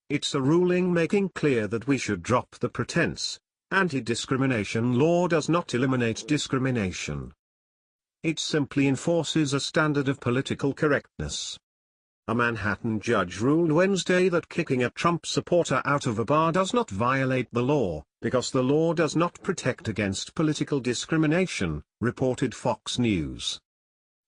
It's a ruling making clear that we should drop the pretense. Anti-discrimination law does not eliminate discrimination. It simply enforces a standard of political correctness. A Manhattan judge ruled Wednesday that kicking a Trump supporter out of a bar does not violate the law, because the law does not protect against political discrimination, reported Fox News.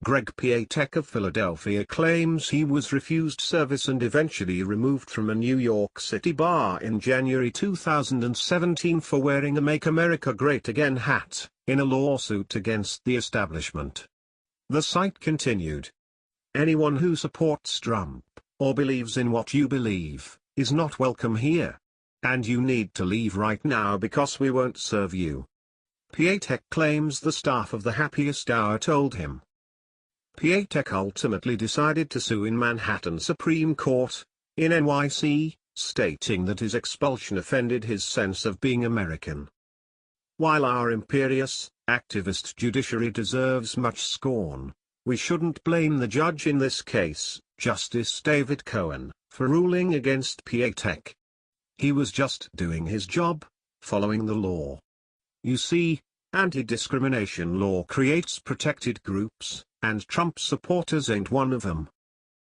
Greg Piatek of Philadelphia claims he was refused service and eventually removed from a New York City bar in January 2017 for wearing a Make America Great Again hat, in a lawsuit against the establishment. The site continued. Anyone who supports Trump, or believes in what you believe, is not welcome here. And you need to leave right now because we won't serve you. Piatek claims the staff of the Happiest Hour told him. Piatek ultimately decided to sue in Manhattan Supreme Court, in NYC, stating that his expulsion offended his sense of being American. While our imperious, activist judiciary deserves much scorn, we shouldn't blame the judge in this case, Justice David Cohen, for ruling against Piatek. He was just doing his job, following the law. You see, anti-discrimination law creates protected groups, and Trump supporters ain't one of them.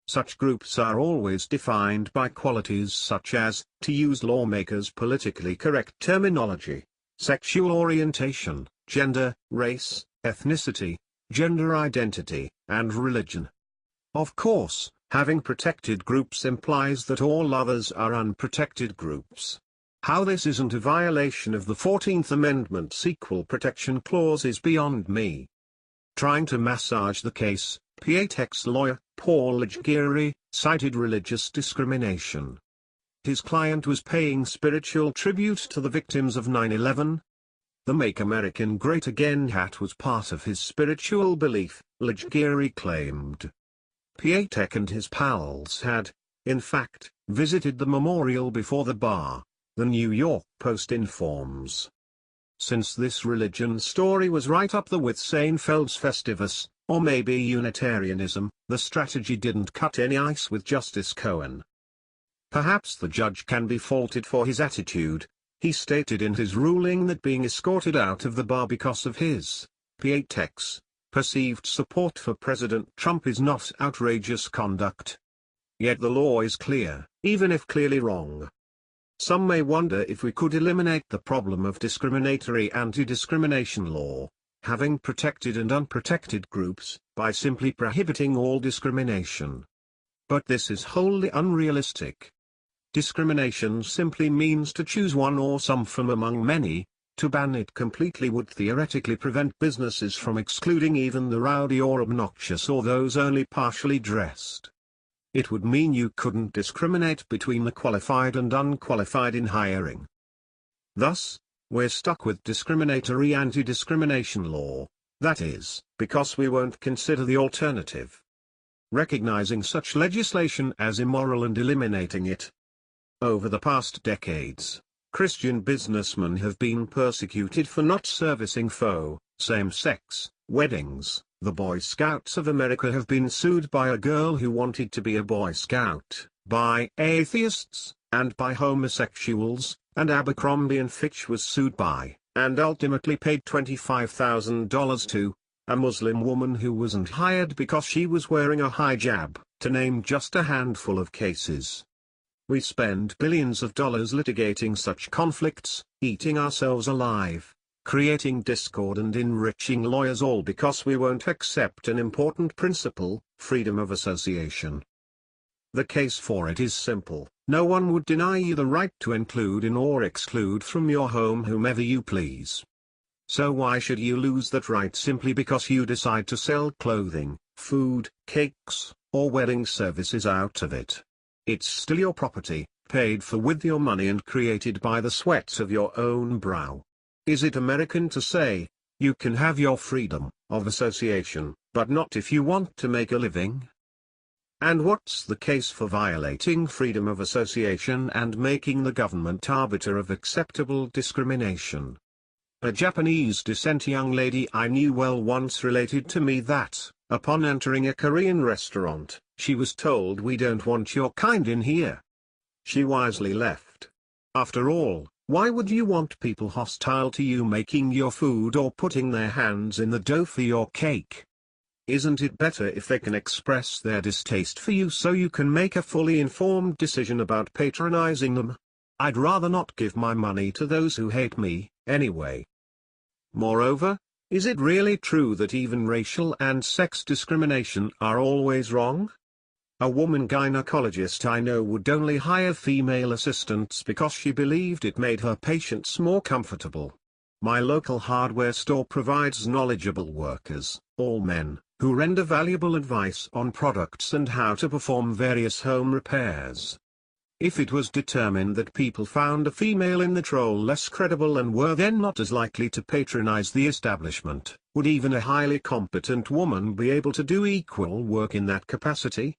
Such groups are always defined by qualities such as, to use lawmakers' politically correct terminology, sexual orientation, gender, race, ethnicity, gender identity, and religion. Of course, having protected groups implies that all others are unprotected groups. How this isn't a violation of the 14th Amendment's Equal Protection Clause is beyond me. Trying to massage the case, Piatek's lawyer, Paul Lighieri, cited religious discrimination. His client was paying spiritual tribute to the victims of 9/11. The Make America Great Again hat was part of his spiritual belief, Lighieri claimed. Piatek and his pals had, in fact, visited the memorial before the bar, the New York Post informs. Since this religion story was right up there with Seinfeld's Festivus, or maybe Unitarianism, the strategy didn't cut any ice with Justice Cohen. Perhaps the judge can be faulted for his attitude. He stated in his ruling that being escorted out of the bar because of his, Piatek's, perceived support for President Trump is not outrageous conduct. Yet the law is clear, even if clearly wrong. Some may wonder if we could eliminate the problem of discriminatory anti-discrimination law, having protected and unprotected groups, by simply prohibiting all discrimination. But this is wholly unrealistic. Discrimination simply means to choose one or some from among many. To ban it completely would theoretically prevent businesses from excluding even the rowdy or obnoxious or those only partially dressed. It would mean you couldn't discriminate between the qualified and unqualified in hiring. Thus, we're stuck with discriminatory anti-discrimination law, that is, because we won't consider the alternative. Recognizing such legislation as immoral and eliminating it. Over the past decades, Christian businessmen have been persecuted for not servicing same-sex weddings. The Boy Scouts of America have been sued by a girl who wanted to be a Boy Scout, by atheists, and by homosexuals, and Abercrombie & Fitch was sued by, and ultimately paid $25,000 to, a Muslim woman who wasn't hired because she was wearing a hijab, to name just a handful of cases. We spend billions of dollars litigating such conflicts, eating ourselves alive, creating discord and enriching lawyers, all because we won't accept an important principle, freedom of association. The case for it is simple. No one would deny you the right to include in or exclude from your home whomever you please. So why should you lose that right simply because you decide to sell clothing, food, cakes, or wedding services out of it? It's still your property, paid for with your money and created by the sweat of your own brow. Is it American to say, you can have your freedom of association, but not if you want to make a living? And what's the case for violating freedom of association and making the government arbiter of acceptable discrimination? A Japanese descent young lady I knew well once related to me that, upon entering a Korean restaurant, she was told, "We don't want your kind in here." She wisely left. After all, why would you want people hostile to you making your food or putting their hands in the dough for your cake? Isn't it better if they can express their distaste for you so you can make a fully informed decision about patronizing them? I'd rather not give my money to those who hate me, anyway. Moreover, is it really true that even racial and sex discrimination are always wrong? A woman gynecologist I know would only hire female assistants because she believed it made her patients more comfortable. My local hardware store provides knowledgeable workers, all men, who render valuable advice on products and how to perform various home repairs. If it was determined that people found a female in that role less credible and were then not as likely to patronize the establishment, would even a highly competent woman be able to do equal work in that capacity?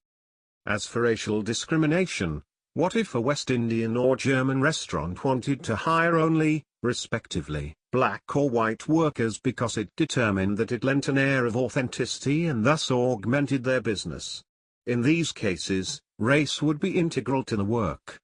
As for racial discrimination, what if a West Indian or German restaurant wanted to hire only, respectively, black or white workers because it determined that it lent an air of authenticity and thus augmented their business? In these cases, race would be integral to the work.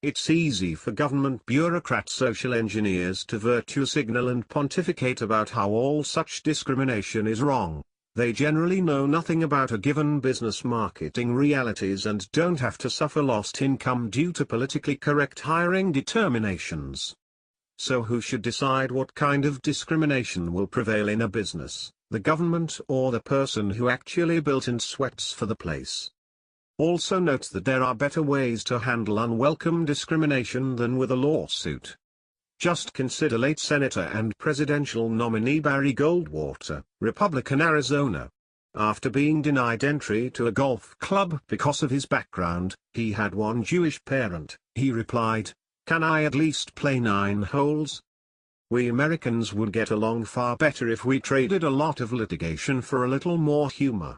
It's easy for government bureaucrat social engineers to virtue signal and pontificate about how all such discrimination is wrong. They generally know nothing about a given business marketing realities and don't have to suffer lost income due to politically correct hiring determinations. So who should decide what kind of discrimination will prevail in a business, the government or the person who actually built and sweats for the place? Also note that there are better ways to handle unwelcome discrimination than with a lawsuit. Just consider late Senator and presidential nominee Barry Goldwater, Republican Arizona. After being denied entry to a golf club because of his background, he had one Jewish parent, he replied, "Can I at least play 9 holes?" We Americans would get along far better if we traded a lot of litigation for a little more humor.